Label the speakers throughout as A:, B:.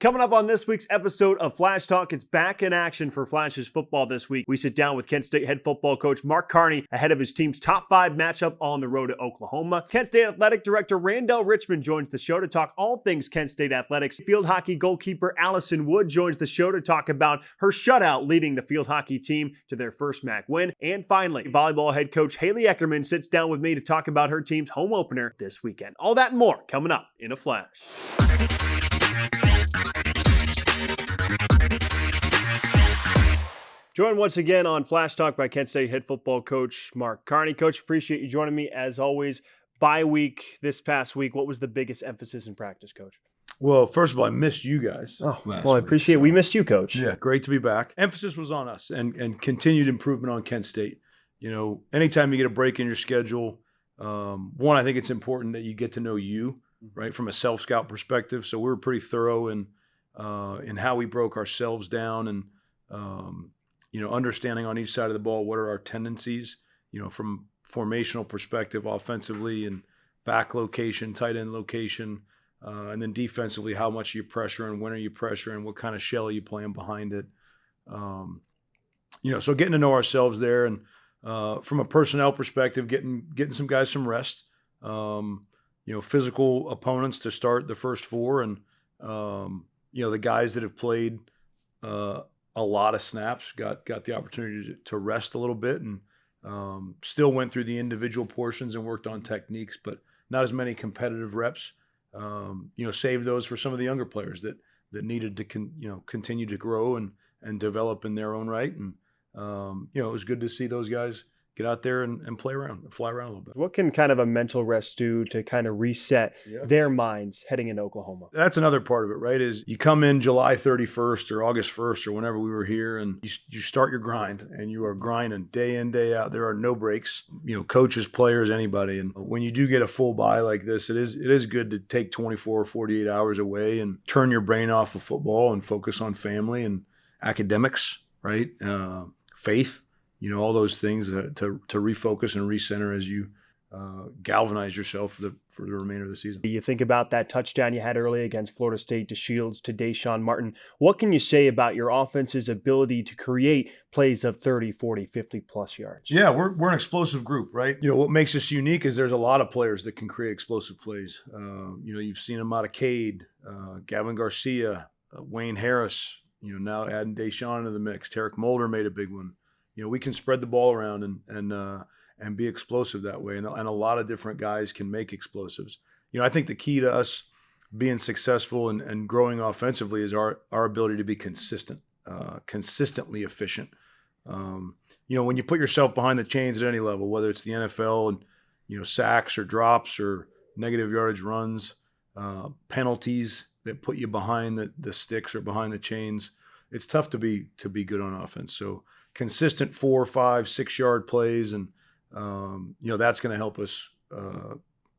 A: Coming up on this week's episode of Flash Talk, it's back in action for Flash's football this week. We sit down with Kent State head football coach Mark Carney ahead of his team's top 5 matchup on the road to Oklahoma. Kent State athletic director Randale Richmond joins the show to talk all things Kent State athletics. Field hockey goalkeeper Alli Wood joins the show to talk about her shutout leading the field hockey team to their first MAC win. And finally, volleyball head coach Alli Eckerman sits down with me to talk about her team's home opener this weekend. All that and more coming up in a flash. Joined once again on Flash Talk by Kent State head football coach Mark Carney. Coach, appreciate you joining me as always. Bye week this past week, what was the biggest emphasis in practice, Coach?
B: Well, first of all, I missed you guys.
A: Oh, well, I appreciate we missed you, Coach.
B: Yeah, great to be back. Emphasis was on us and continued improvement on Kent State. You know, anytime you get a break in your schedule, one, I think it's important that you get to know you, right, from a self-scout perspective. So we were pretty thorough in how we broke ourselves down and, understanding on each side of the ball, what are our tendencies, from formational perspective, offensively and back location, tight end location, and then defensively, how much are you pressuring, when are you pressuring, what kind of shell are you playing behind it. So getting to know ourselves there and from a personnel perspective, getting some guys some rest, physical opponents to start the first 4 and, the guys that have played a lot of snaps got the opportunity to rest a little bit and still went through the individual portions and worked on techniques, but not as many competitive reps. Saved those for some of the younger players that needed to continue to grow and develop in their own right. And it was good to see those guys get out there and play around and fly around a little bit.
A: What can kind of a mental rest do to kind of reset their minds heading into Oklahoma?
B: That's another part of it, right? Is you come in July 31st or August 1st or whenever we were here and you start your grind and you are grinding day in, day out. There are no breaks, coaches, players, anybody. And when you do get a full bye like this, it is good to take 24 or 48 hours away and turn your brain off of football and focus on family and academics, right? Faith. All those things to refocus and recenter as you galvanize yourself for the remainder of the season.
A: You think about that touchdown you had early against Florida State to Shields to Deshaun Martin. What can you say about your offense's ability to create plays of 30, 40, 50-plus yards?
B: Yeah, we're an explosive group, right? What makes us unique is there's a lot of players that can create explosive plays. You've seen them out of Cade, Gavin Garcia, Wayne Harris, now adding Deshaun into the mix. Tarek Mulder made a big one. We can spread the ball around and be explosive that way. And a lot of different guys can make explosives. I think the key to us being successful and growing offensively is our ability to be consistent, consistently efficient. When you put yourself behind the chains at any level, whether it's the NFL and, sacks or drops or negative yardage runs, penalties that put you behind the sticks or behind the chains, it's tough to be good on offense. So consistent 4, 5, 6 yard plays. And, that's going to help us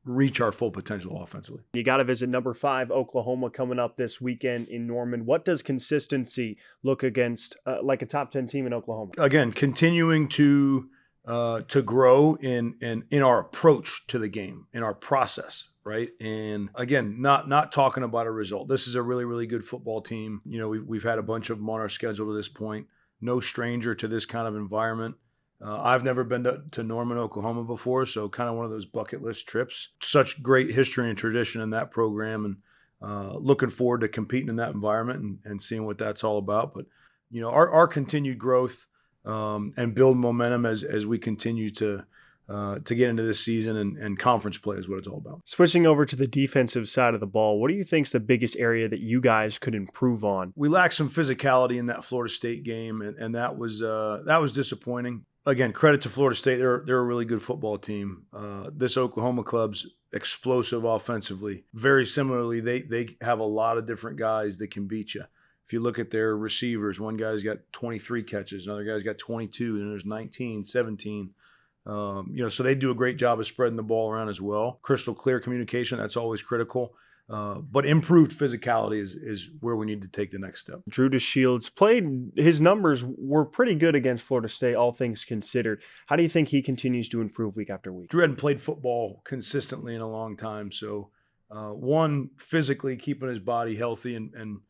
B: reach our full potential offensively.
A: You got to visit number 5, Oklahoma, coming up this weekend in Norman. What does consistency look against like a top 10 team in Oklahoma?
B: Again, continuing to grow in our approach to the game, in our process. Right. And again, not talking about a result. This is a really, really good football team. We've had a bunch of them on our schedule to this point. No stranger to this kind of environment. I've never been to Norman, Oklahoma before, so kind of one of those bucket list trips. Such great history and tradition in that program, and looking forward to competing in that environment and seeing what that's all about. But, our continued growth and build momentum as we continue to get into this season and conference play is what it's all about.
A: Switching over to the defensive side of the ball, what do you think is the biggest area that you guys could improve on?
B: We lacked some physicality in that Florida State game, and that was disappointing. Again, credit to Florida State. They're a really good football team. This Oklahoma club's explosive offensively. Very similarly, they have a lot of different guys that can beat you. If you look at their receivers, one guy's got 23 catches, another guy's got 22, and there's 19, 17. So they do a great job of spreading the ball around as well. Crystal clear communication, that's always critical. But improved physicality is where we need to take the next step.
A: Drew DeShields played, his numbers were pretty good against Florida State, all things considered. How do you think he continues to improve week after week?
B: Drew hadn't played football consistently in a long time. So, one, physically keeping his body healthy and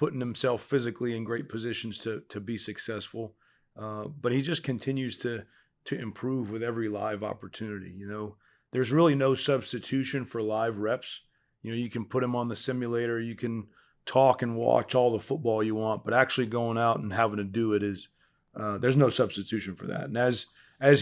B: putting himself physically in great positions to be successful. But he just continues to improve with every live opportunity. There's really no substitution for live reps. You can put him on the simulator, you can talk and watch all the football you want, but actually going out and having to do it is there's no substitution for that. And as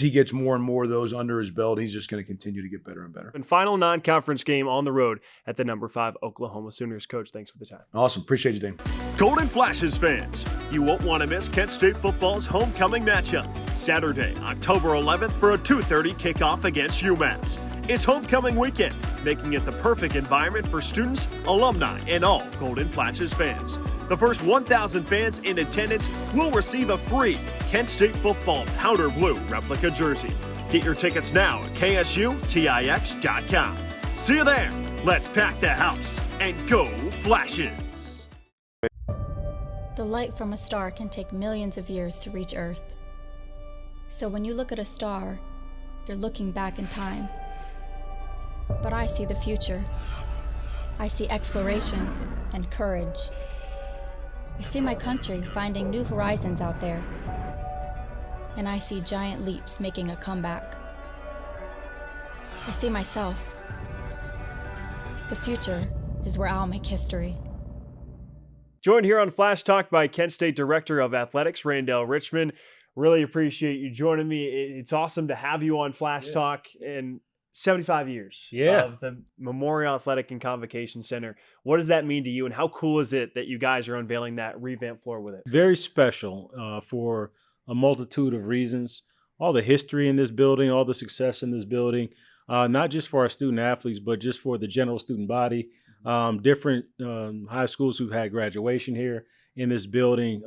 B: he gets more and more of those under his belt, he's just going to continue to get better and better.
A: And final non-conference game on the road at the number 5 Oklahoma Sooners. Coach, thanks for the time.
B: Awesome. Appreciate you, Dane.
A: Golden Flashes fans, you won't want to miss Kent State football's homecoming matchup, Saturday, October 11th for a 2:30 kickoff against UMass. It's homecoming weekend, making it the perfect environment for students, alumni, and all Golden Flashes fans. The first 1,000 fans in attendance will receive a free Kent State football powder blue replica jersey. Get your tickets now at ksutix.com. See you there. Let's pack the house and go Flashes.
C: The light from a star can take millions of years to reach Earth. So when you look at a star, you're looking back in time. But I see the future. I see exploration and courage. I see my country finding new horizons out there. And I see giant leaps making a comeback. I see myself. The future is where I'll make history.
A: Joined here on Flash Talk by Kent State Director of Athletics, Randale Richmond. Really appreciate you joining me. It's awesome to have you on Flash Talk. And 75 years of the Memorial Athletic and Convocation Center. What does that mean to you, and how cool is it that you guys are unveiling that revamped floor with it?
D: Very special for a multitude of reasons. All the history in this building, all the success in this building, not just for our student athletes, but just for the general student body. Different high schools who've had graduation here in this building.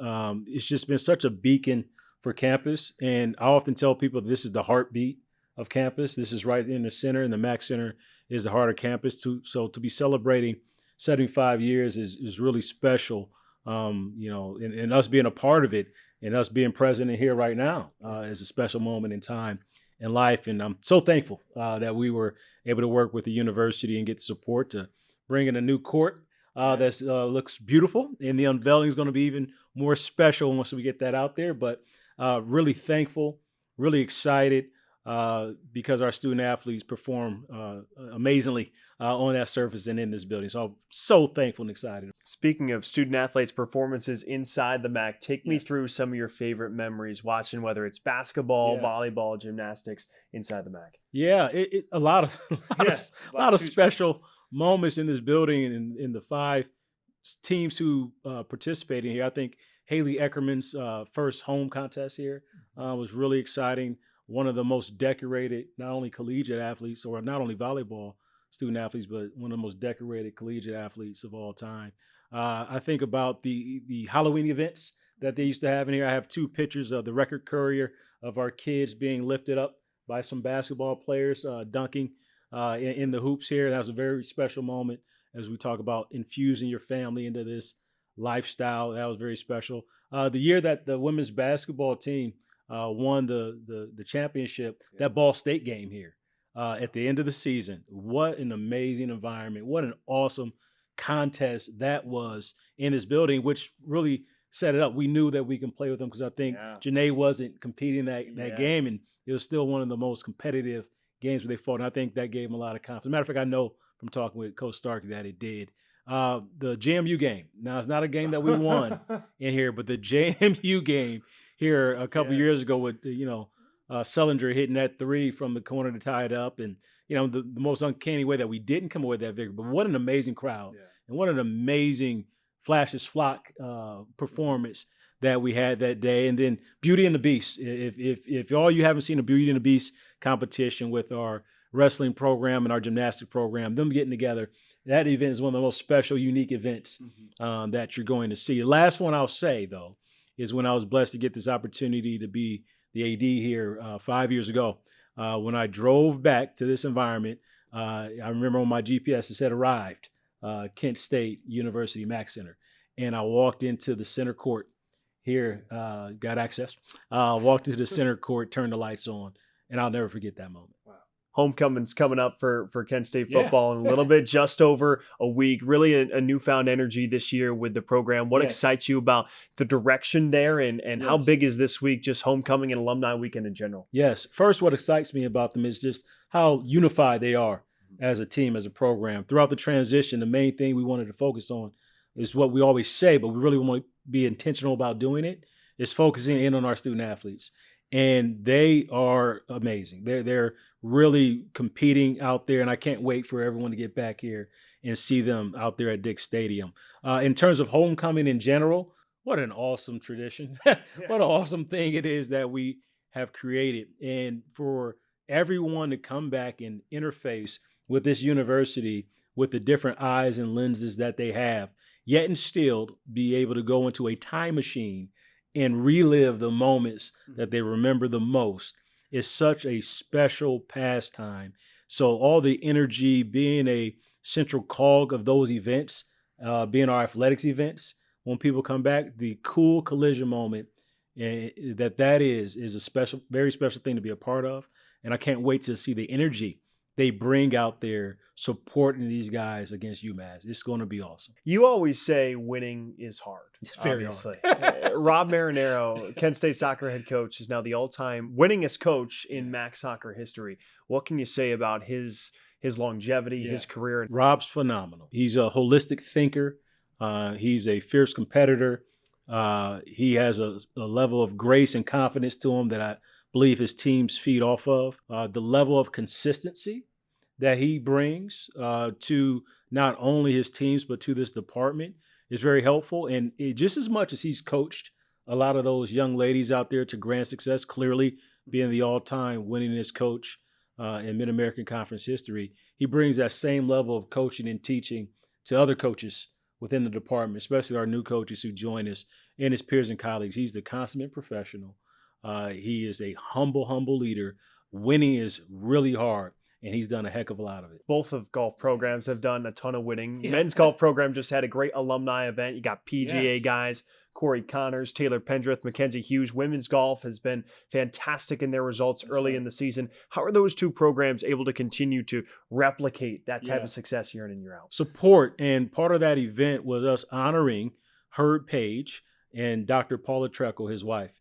D: It's just been such a beacon for campus. And I often tell people this is the heartbeat of campus. This is right in the center, and the Mac Center is the heart of campus. So to be celebrating 75 years is really special, and us being a part of it and us being present here right now is a special moment in time in life. And I'm so thankful that we were able to work with the university and get the support to bring in a new court that looks beautiful. And the unveiling is going to be even more special once we get that out there. But really thankful, really excited. Because our student athletes perform amazingly on that surface and in this building. So I'm so thankful and excited.
A: Speaking of student athletes' performances inside the MAC, take me through some of your favorite memories watching, whether it's basketball, volleyball, gymnastics inside the MAC.
D: Yeah, a lot of special moments in this building and in the 5 teams who participated here. I think Haley Eckerman's first home contest here was really exciting. One of the most decorated, not only collegiate athletes, or not only volleyball student athletes, but one of the most decorated collegiate athletes of all time. I think about the Halloween events that they used to have in here. I have 2 pictures of the record courier of our kids being lifted up by some basketball players dunking in the hoops here. That was a very special moment as we talk about infusing your family into this lifestyle. That was very special. The year that the women's basketball team won the championship, that Ball State game here at the end of the season. What an amazing environment. What an awesome contest that was in this building, which really set it up. We knew that we can play with them because I think Janae wasn't competing that game, and it was still one of the most competitive games where they fought. And I think that gave them a lot of confidence. As a matter of fact, I know from talking with Coach Stark that it did. The JMU game. Now, it's not a game that we won in here, but the JMU game here a couple years ago with, Sullinger hitting that 3 from the corner to tie it up. And, the most uncanny way that we didn't come away with that victory. But what an amazing crowd and what an amazing Flashes Flock performance that we had that day. And then Beauty and the Beast. If all you haven't seen a Beauty and the Beast competition with our wrestling program and our gymnastic program, them getting together, that event is one of the most special, unique events that you're going to see. The last one I'll say, though, is when I was blessed to get this opportunity to be the AD here 5 years ago. When I drove back to this environment, I remember on my GPS it said arrived, Kent State University Mac Center. And I walked into the center court here, got access, walked into the center court, turned the lights on, and I'll never forget that moment.
A: Wow. Homecoming's coming up for Kent State football in a little bit, just over a week. Really a newfound energy this year with the program. What excites you about the direction there, and how big is this week, just homecoming and alumni weekend in general?
D: Yes. First, what excites me about them is just how unified they are as a team, as a program. Throughout the transition, the main thing we wanted to focus on is what we always say, but we really want to be intentional about doing it, is focusing in on our student athletes. And they are amazing. They're really competing out there, and I can't wait for everyone to get back here and see them out there at Dick's Stadium. In terms of homecoming in general, what an awesome tradition. What an awesome thing it is that we have created. And for everyone to come back and interface with this university with the different eyes and lenses that they have, yet and still be able to go into a time machine and relive the moments that they remember the most is such a special pastime. So all the energy, being a central cog of those events, being our athletics events, when people come back, the cool collision moment that is a special, very special thing to be a part of. And I can't wait to see the energy they bring out there supporting these guys against UMass. It's going to be awesome.
A: You always say winning is hard.
D: It's very hard.
A: Rob Marinero, Kent State soccer head coach, is now the all-time winningest coach in MAC soccer history. What can you say about his longevity, his career?
D: Rob's phenomenal. He's a holistic thinker. He's a fierce competitor. He has a level of grace and confidence to him that I believe his teams feed off of. The level of consistency that he brings to not only his teams, but to this department is very helpful. And just as much as he's coached a lot of those young ladies out there to grand success, clearly being the all-time winningest coach in Mid-American Conference history, he brings that same level of coaching and teaching to other coaches within the department, especially our new coaches who join us and his peers and colleagues. He's the consummate professional. He is a humble leader. Winning is really hard, and he's done a heck of a lot of it.
A: Both of golf programs have done a ton of winning. Men's golf program just had a great alumni event. You got PGA guys, Corey Connors, Taylor Pendrith, Mackenzie Hughes. Women's golf has been fantastic in their results early in the season. How are those two programs able to continue to replicate that type of success year in and year out?
D: Support, and part of that event was us honoring Herb Page and Dr. Paula Treckle, his wife,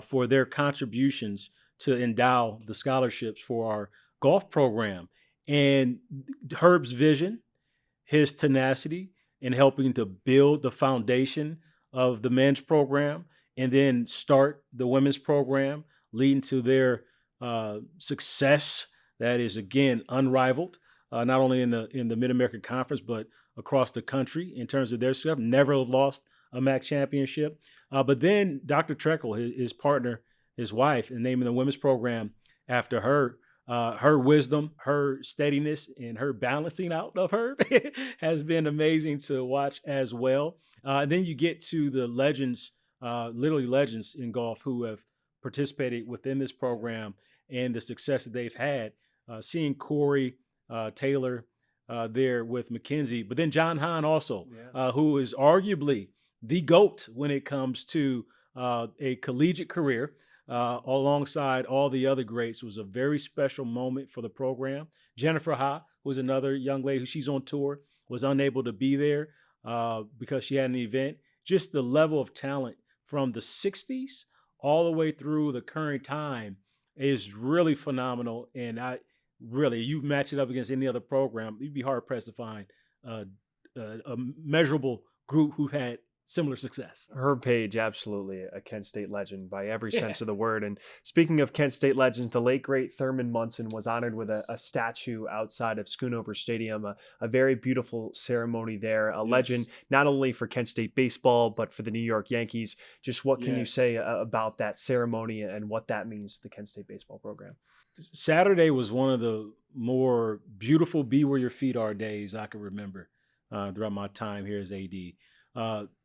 D: for their contributions to endow the scholarships for our golf program. And Herb's vision, his tenacity in helping to build the foundation of the men's program and then start the women's program, leading to their success that is, again, unrivaled, not only in the Mid-American Conference, but across the country in terms of their stuff. Never lost a MAC championship. But then Dr. Treckle, his partner, his wife, and naming the women's program after her, her wisdom, her steadiness, and her balancing out of her has been amazing to watch as well. And then you get to the legends, literally legends in golf who have participated within this program and the success that they've had. Seeing Corey, Taylor there with Mackenzie, but then John Hahn also, who is arguably the GOAT when it comes to a collegiate career. Alongside all the other greats, was a very special moment for the program. Jennifer Ha was another young lady who she's on tour, was unable to be there because she had an event. Just the level of talent from the 60s all the way through the current time is really phenomenal. And you match it up against any other program, you'd be hard pressed to find a measurable group who've had similar success.
A: Herb Page, absolutely a Kent State legend by every sense of the word. And speaking of Kent State legends, the late, great Thurman Munson was honored with a statue outside of Schoonover Stadium, a very beautiful ceremony there, a legend not only for Kent State baseball, but for the New York Yankees. Just what can you say about that ceremony and what that means to the Kent State baseball program?
D: Saturday was one of the more beautiful be where your feet are days I can remember throughout my time here as AD.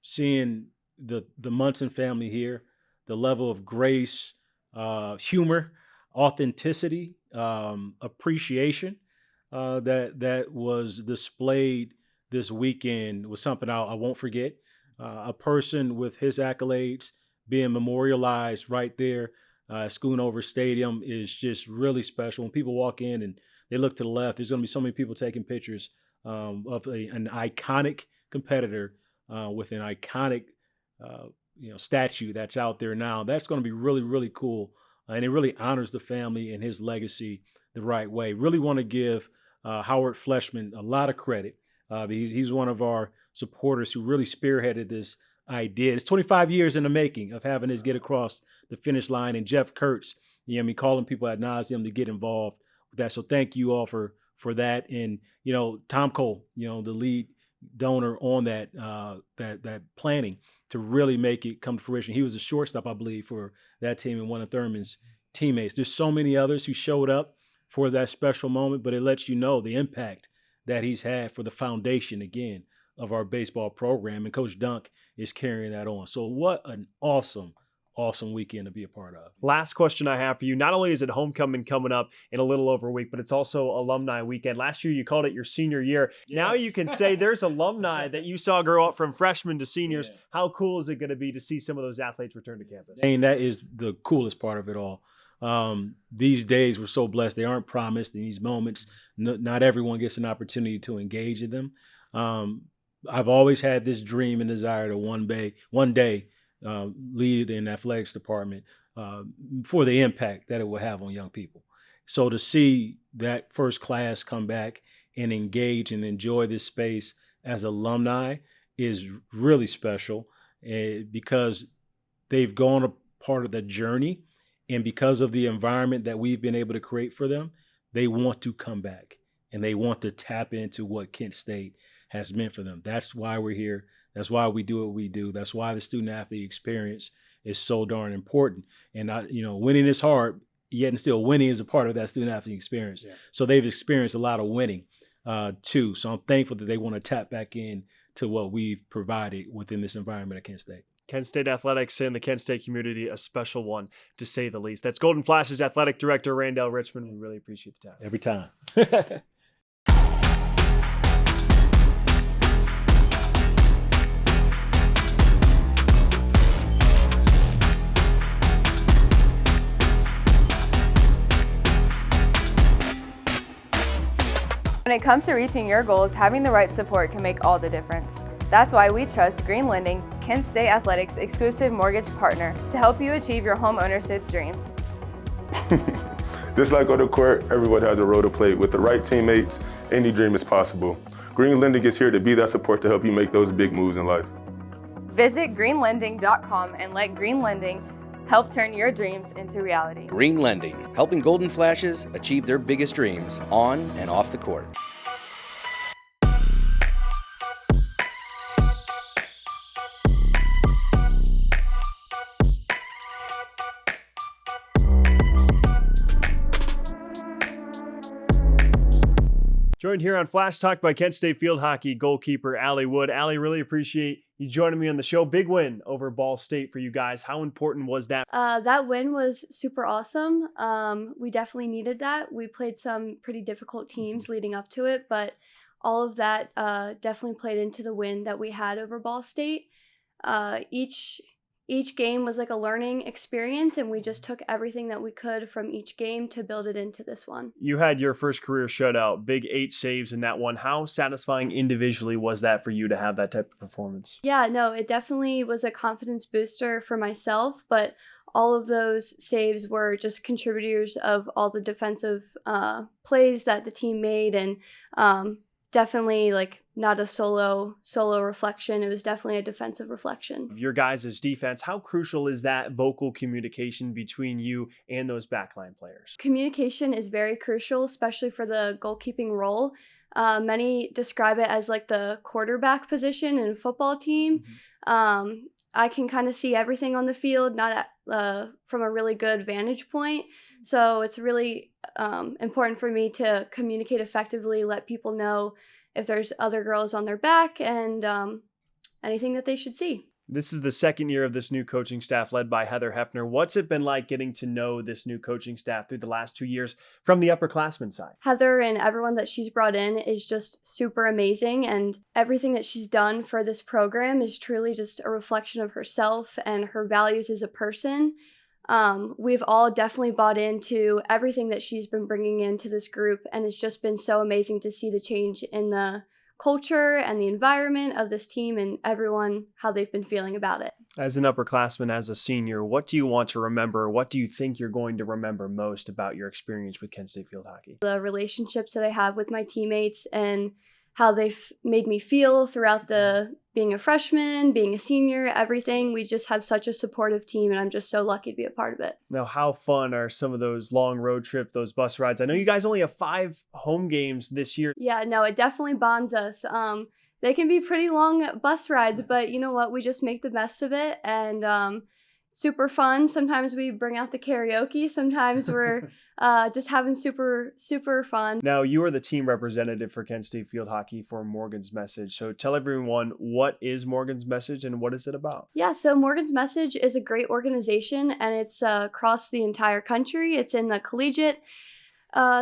D: Seeing the Munson family here, the level of grace, humor, authenticity, appreciation that was displayed this weekend was something I won't forget. A person with his accolades being memorialized right there Schoonover Stadium is just really special. When people walk in and they look to the left, there's going to be so many people taking pictures of an iconic competitor with an iconic statue that's out there now. That's going to be really, really cool. And it really honors the family and his legacy the right way. Really want to give Howard Fleshman a lot of credit. He's one of our supporters who really spearheaded this idea. It's 25 years in the making of having this get across the finish line. And Jeff Kurtz, calling people ad nauseum to get involved with that. So thank you all for that. And, Tom Cole, the lead donor on that planning to really make it come to fruition. He was a shortstop, I believe, for that team and one of Thurman's teammates. There's so many others who showed up for that special moment, but it lets you know the impact that he's had for the foundation, again, of our baseball program. And Coach Dunk is carrying that on. So what an awesome weekend to be a part of.
A: Last question I have for you. Not only is it homecoming coming up in a little over a week, but it's also alumni weekend. Last year, you called it your senior year. Yes. Now you can say there's alumni that you saw grow up from freshmen to seniors. Yeah. How cool is it going to be to see some of those athletes return to campus?
D: And that is the coolest part of it all. These days, we're so blessed. They aren't promised in these moments. Not everyone gets an opportunity to engage in them. I've always had this dream and desire to one day lead in athletics department for the impact that it will have on young people. So to see that first class come back and engage and enjoy this space as alumni is really special because they've gone a part of the journey, and because of the environment that we've been able to create for them, they want to come back and they want to tap into what Kent State has meant for them. That's why we're here. That's why we do what we do. That's why the student-athlete experience is so darn important. And, winning is hard, yet and still winning is a part of that student-athlete experience. Yeah. So they've experienced a lot of winning, too. So I'm thankful that they want to tap back in to what we've provided within this environment at Kent State.
A: Kent State athletics and the Kent State community, a special one, to say the least. That's Golden Flash's athletic director, Randale Richmond. We really appreciate the time.
D: Every time.
E: When it comes to reaching your goals, having the right support can make all the difference. That's why we trust Green Lending, Kent State Athletics' exclusive mortgage partner, to help you achieve your home ownership dreams.
F: Just like on the court, everyone has a role to play. With the right teammates, any dream is possible. Green Lending is here to be that support to help you make those big moves in life.
E: Visit greenlending.com and let Green Lending help turn your dreams into reality.
G: Green Lending, helping Golden Flashes achieve their biggest dreams on and off the court.
A: Joined here on Flash Talk by Kent State field hockey goalkeeper Alli Wood. Alli, really appreciate you joining me on the show. Big win over Ball State for you guys. How important was that?
H: That win was super awesome. We definitely needed that. We played some pretty difficult teams leading up to it, but all of that definitely played into the win that we had over Ball State. Each game was like a learning experience, and we just took everything that we could from each game to build it into this one.
A: You had your first career shutout, big 8 saves in that one. How satisfying individually was that for you to have that type of performance?
H: Yeah, no, it definitely was a confidence booster for myself, but all of those saves were just contributors of all the defensive plays that the team made, and definitely like not a solo reflection. It was definitely a defensive reflection.
A: Your guys' defense, how crucial is that vocal communication between you and those backline players?
H: Communication is very crucial, especially for the goalkeeping role. Many describe it as like the quarterback position in a football team. Mm-hmm. I can kind of see everything on the field, not from a really good vantage point. So it's really important for me to communicate effectively, let people know if there's other girls on their back, and anything that they should see.
A: This is the second year of this new coaching staff led by Heather Hefner. What's it been like getting to know this new coaching staff through the last 2 years from the upperclassmen side?
H: Heather and everyone that she's brought in is just super amazing, and everything that she's done for this program is truly just a reflection of herself and her values as a person. We've all definitely bought into everything that she's been bringing into this group, and it's just been so amazing to see the change in the culture and the environment of this team and everyone, how they've been feeling about it.
A: As an upperclassman, as a senior, what do you want to remember? What do you think you're going to remember most about your experience with Kent State field hockey?
H: The relationships that I have with my teammates and how they've made me feel throughout being a freshman, being a senior, everything. We just have such a supportive team, and I'm just so lucky to be a part of it.
A: Now, how fun are some of those long road trips, those bus rides? I know you guys only have 5 home games this year.
H: Yeah, no, it definitely bonds us. They can be pretty long bus rides, but you know what? We just make the best of it, and super fun. Sometimes we bring out the karaoke. Sometimes we're just having super, super fun.
A: Now, you are the team representative for Kent State field hockey for Morgan's Message. So tell everyone, what is Morgan's Message and what is it about?
H: Yeah, so Morgan's Message is a great organization, and it's across the entire country. It's in the collegiate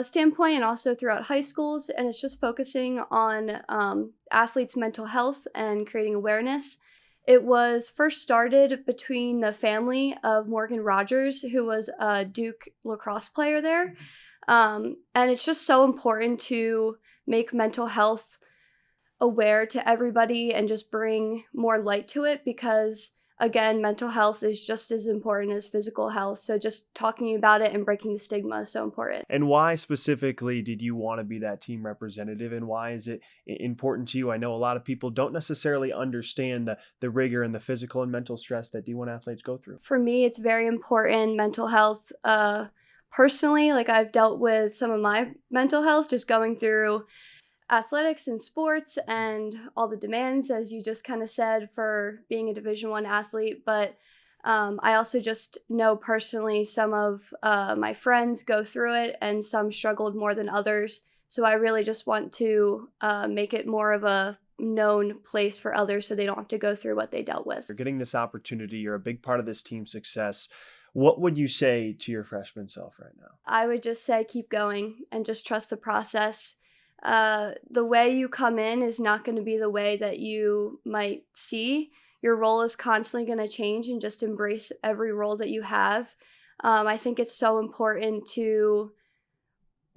H: standpoint and also throughout high schools, and it's just focusing on athletes' mental health and creating awareness. It was first started between the family of Morgan Rogers, who was a Duke lacrosse player there. And it's just so important to make mental health aware to everybody and just bring more light to it because, again, mental health is just as important as physical health. So just talking about it and breaking the stigma is so important.
A: And why specifically did you want to be that team representative, and why is it important to you? I know a lot of people don't necessarily understand the rigor and the physical and mental stress that D1 athletes go through.
H: For me, it's very important, mental health. Personally, like I've dealt with some of my mental health just going through athletics and sports and all the demands, as you just kind of said, for being a Division I athlete. But I also just know personally some of my friends go through it and some struggled more than others. So I really just want to make it more of a known place for others so they don't have to go through what they dealt with.
A: You're getting this opportunity. You're a big part of this team's success. What would you say to your freshman self right now?
H: I would just say keep going and just trust the process. The way you come in is not going to be the way that you might see. Your role is constantly going to change, and just embrace every role that you have. I think it's so important to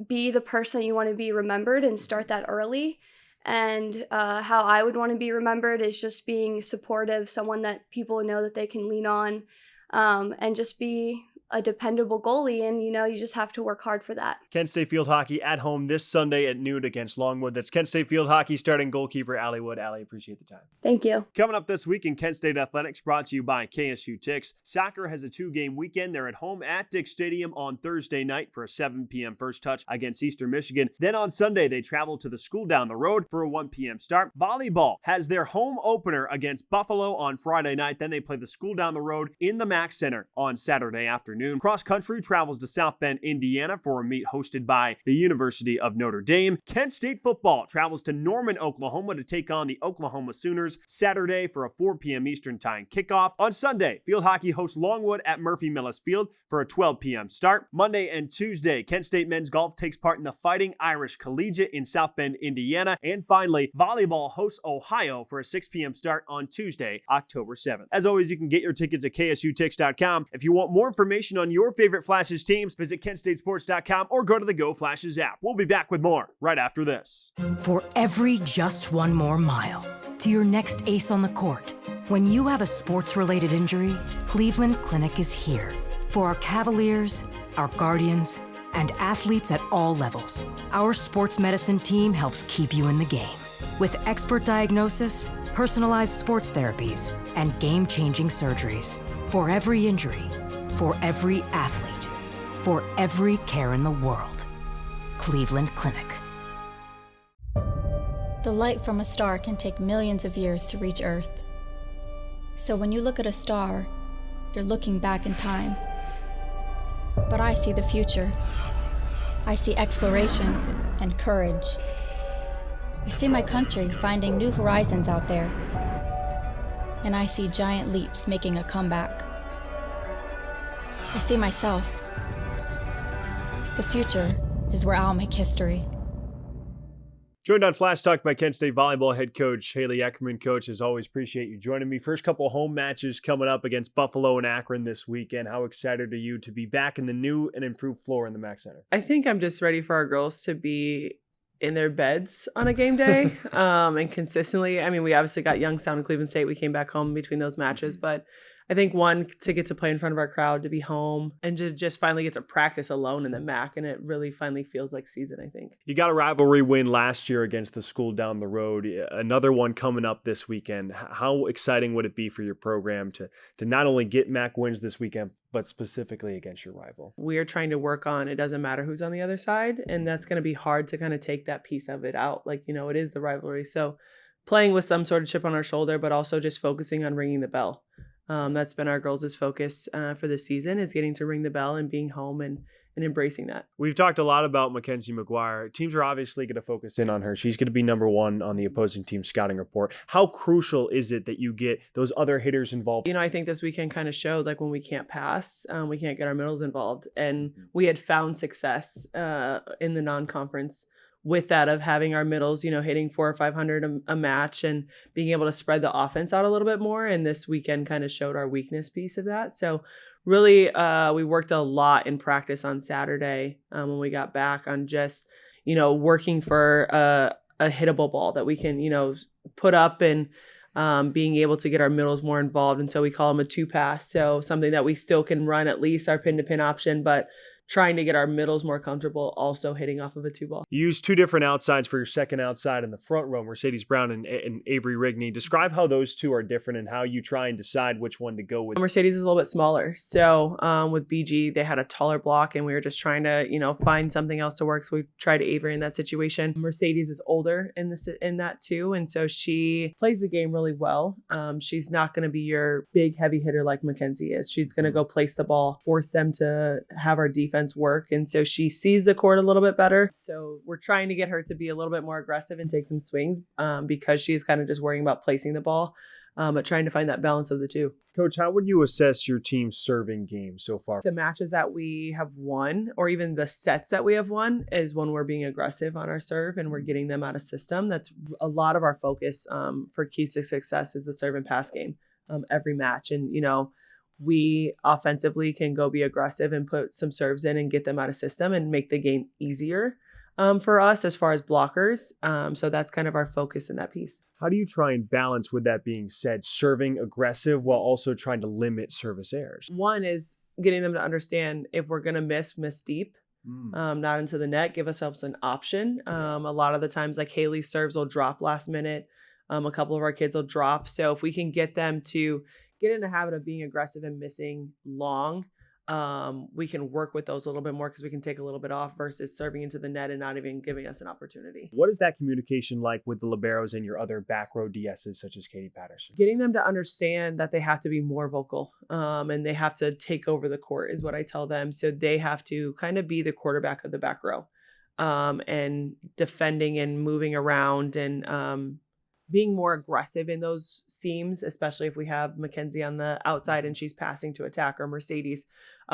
H: be the person that you want to be remembered and start that early. And how I would want to be remembered is just being supportive, someone that people know that they can lean on, and just be a dependable goalie, and you just have to work hard for that.
A: Kent State field hockey at home this Sunday at noon against Longwood. That's Kent State field hockey starting goalkeeper Alli Wood. Alli, appreciate the time.
H: Thank you.
A: Coming up this week in Kent State Athletics, brought to you by KSU Tix. Soccer has a 2-game weekend. They're at home at Dick Stadium on Thursday night for a 7 p.m. first touch against Eastern Michigan. Then on Sunday, they travel to the school down the road for a 1 p.m. start. Volleyball has their home opener against Buffalo on Friday night. Then they play the school down the road in the Mack Center on Saturday afternoon. Cross country travels to South Bend, Indiana for a meet hosted by the University of Notre Dame. Kent State football travels to Norman, Oklahoma to take on the Oklahoma Sooners Saturday for a 4 p.m. Eastern time kickoff. On Sunday, field hockey hosts Longwood at Murphy Millis Field for a 12 p.m. start. Monday and Tuesday, Kent State men's golf takes part in the Fighting Irish Collegiate in South Bend, Indiana. And finally, volleyball hosts Ohio for a 6 p.m. start on Tuesday, October 7th. As always, you can get your tickets at ksutix.com. If you want more information on your favorite Flashes teams, visit kentstatesports.com or go to the Go Flashes app. We'll be back with more right after this.
I: For every just one more mile to your next ace on the court, when you have a sports-related injury, Cleveland Clinic is here. For our Cavaliers, our Guardians, and athletes at all levels, our sports medicine team helps keep you in the game. With expert diagnosis, personalized sports therapies, and game-changing surgeries. For every injury, for every athlete, for every care in the world. Cleveland Clinic.
C: The light from a star can take millions of years to reach Earth. So when you look at a star, you're looking back in time. But I see the future. I see exploration and courage. I see my country finding new horizons out there. And I see giant leaps making a comeback. I see myself. The future is where I'll make history.
A: Joined on Flash Talk by Kent State Volleyball head coach Alli Eckerman. Coach, as always, appreciate you joining me. First couple home matches coming up against Buffalo and Akron this weekend. How excited are you to be back in the new and improved floor in the Mac Center?
J: I think I'm just ready for our girls to be in their beds on a game day and consistently. I mean, we obviously got Youngstown and Cleveland State. We came back home between those matches, but I think one, to get to play in front of our crowd, to be home, and to just finally get to practice alone in the MAC. And it really finally feels like season, I think.
A: You got a rivalry win last year against the school down the road. Another one coming up this weekend. How exciting would it be for your program to not only get MAC wins this weekend, but specifically against your rival?
J: We are trying to work on, it doesn't matter who's on the other side. And that's going to be hard to kind of take that piece of it out. Like, it is the rivalry. So playing with some sort of chip on our shoulder, but also just focusing on ringing the bell. That's been our girls' focus for this season, is getting to ring the bell and being home and embracing that.
A: We've talked a lot about Mackenzie McGuire. Teams are obviously going to focus in on her. She's going to be number one on the opposing team's scouting report. How crucial is it that you get those other hitters involved?
J: I think this weekend kind of showed, like, when we can't pass, we can't get our middles involved. And we had found success in the non-conference with that, of having our middles, hitting 400 or 500 a match and being able to spread the offense out a little bit more. And this weekend kind of showed our weakness piece of that. So really, we worked a lot in practice on Saturday when we got back on just, working for a hittable ball that we can, put up, and being able to get our middles more involved. And so we call them a 2-pass. So something that we still can run at least our pin-to-pin option, but trying to get our middles more comfortable, also hitting off of a 2-ball.
A: You use two different outsides for your second outside in the front row, Mercedes Brown and Avery Rigney. Describe how those two are different and how you try and decide which one to go with.
J: Mercedes is a little bit smaller. So with BG, they had a taller block, and we were just trying to, find something else to work. So we tried Avery in that situation. Mercedes is older in that too. And so she plays the game really well. She's not going to be your big heavy hitter like Mackenzie is. She's going to go place the ball, force them to have our defense work. And so she sees the court a little bit better. So we're trying to get her to be a little bit more aggressive and take some swings because she's kind of just worrying about placing the ball, but trying to find that balance of the two.
A: Coach, how would you assess your team's serving game so far?
J: The matches that we have won, or even the sets that we have won, is when we're being aggressive on our serve and we're getting them out of system. That's a lot of our focus for keys to success, is the serve and pass game every match. And, we offensively can go be aggressive and put some serves in and get them out of system and make the game easier for us as far as blockers. So that's kind of our focus in that piece.
A: How do you try and balance, with that being said, serving aggressive while also trying to limit service errors?
J: One is getting them to understand, if we're going to miss deep, not into the net, give ourselves an option. A lot of the times, like, Haley's serves will drop last minute. A couple of our kids will drop. So if we can get them to get in the habit of being aggressive and missing long, we can work with those a little bit more, because we can take a little bit off versus serving into the net and not even giving us an opportunity.
A: What is that communication like with the liberos and your other back row DSs, such as Katie Patterson?
J: Getting them to understand that they have to be more vocal and they have to take over the court is what I tell them. So they have to kind of be the quarterback of the back row and defending and moving around and being more aggressive in those seams, especially if we have Mackenzie on the outside and she's passing to attack, or Mercedes.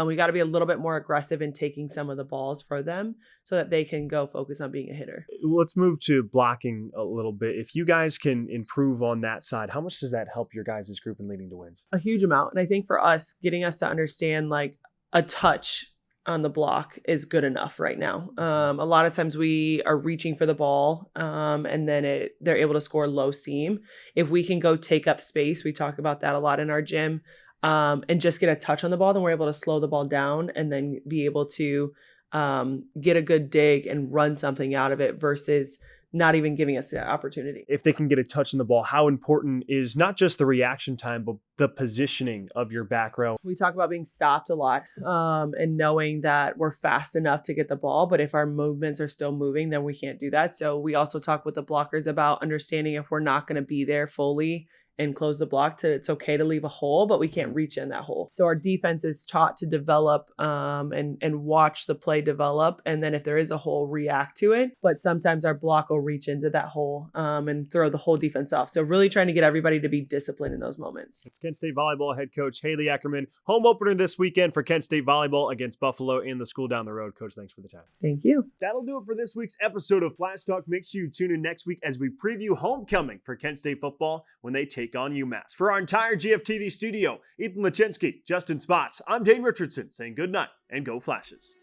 J: We got to be a little bit more aggressive in taking some of the balls for them so that they can go focus on being a hitter.
A: Let's move to blocking a little bit. If you guys can improve on that side, how much does that help your guys' group in leading to wins?
J: A huge amount. And I think for us, getting us to understand, like, a touch on the block is good enough right now. A lot of times we are reaching for the ball and then they're able to score low seam. If we can go take up space, we talk about that a lot in our gym, and just get a touch on the ball, then we're able to slow the ball down and then be able to get a good dig and run something out of it versus not even giving us the opportunity.
A: If they can get a touch on the ball, how important is not just the reaction time, but the positioning of your back row?
J: We talk about being stopped a lot and knowing that we're fast enough to get the ball, but if our movements are still moving, then we can't do that. So we also talk with the blockers about understanding if we're not going to be there fully and close the block. It's okay to leave a hole, but we can't reach in that hole. So our defense is taught to develop and watch the play develop. And then if there is a hole, react to it. But sometimes our block will reach into that hole and throw the whole defense off. So really trying to get everybody to be disciplined in those moments.
A: It's Kent State Volleyball head coach Alli Eckerman. Home opener this weekend for Kent State Volleyball against Buffalo in the school down the road. Coach, thanks for the time.
J: Thank you.
A: That'll do it for this week's episode of Flash Talk. Make sure you tune in next week as we preview homecoming for Kent State football when they take on UMass. For our entire GFTV studio, Ethan Lachinsky, Justin Spots, I'm Dane Richardson saying good night and go Flashes.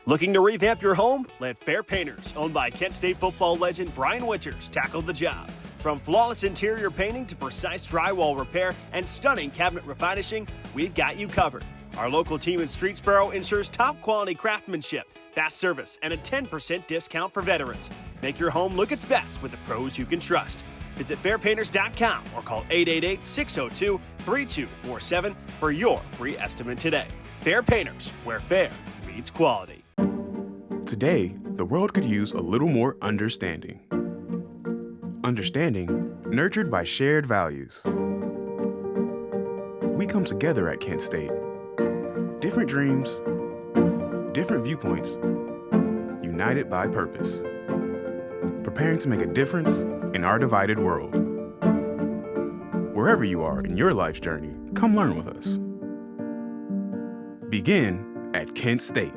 A: Looking to revamp your home? Let Fair Painters, owned by Kent State football legend Brian Winters, tackle the job. From flawless interior painting to precise drywall repair and stunning cabinet refinishing, we've got you covered. Our local team in Streetsboro ensures top quality craftsmanship, fast service, and a 10% discount for veterans. Make your home look its best with the pros you can trust. Visit fairpainters.com or call 888-602-3247 for your free estimate today. Fair Painters, where fair meets quality.
K: Today, the world could use a little more understanding. Understanding nurtured by shared values. We come together at Kent State. Different dreams, different viewpoints, united by purpose. Preparing to make a difference in our divided world. Wherever you are in your life's journey, come learn with us. Begin at Kent State.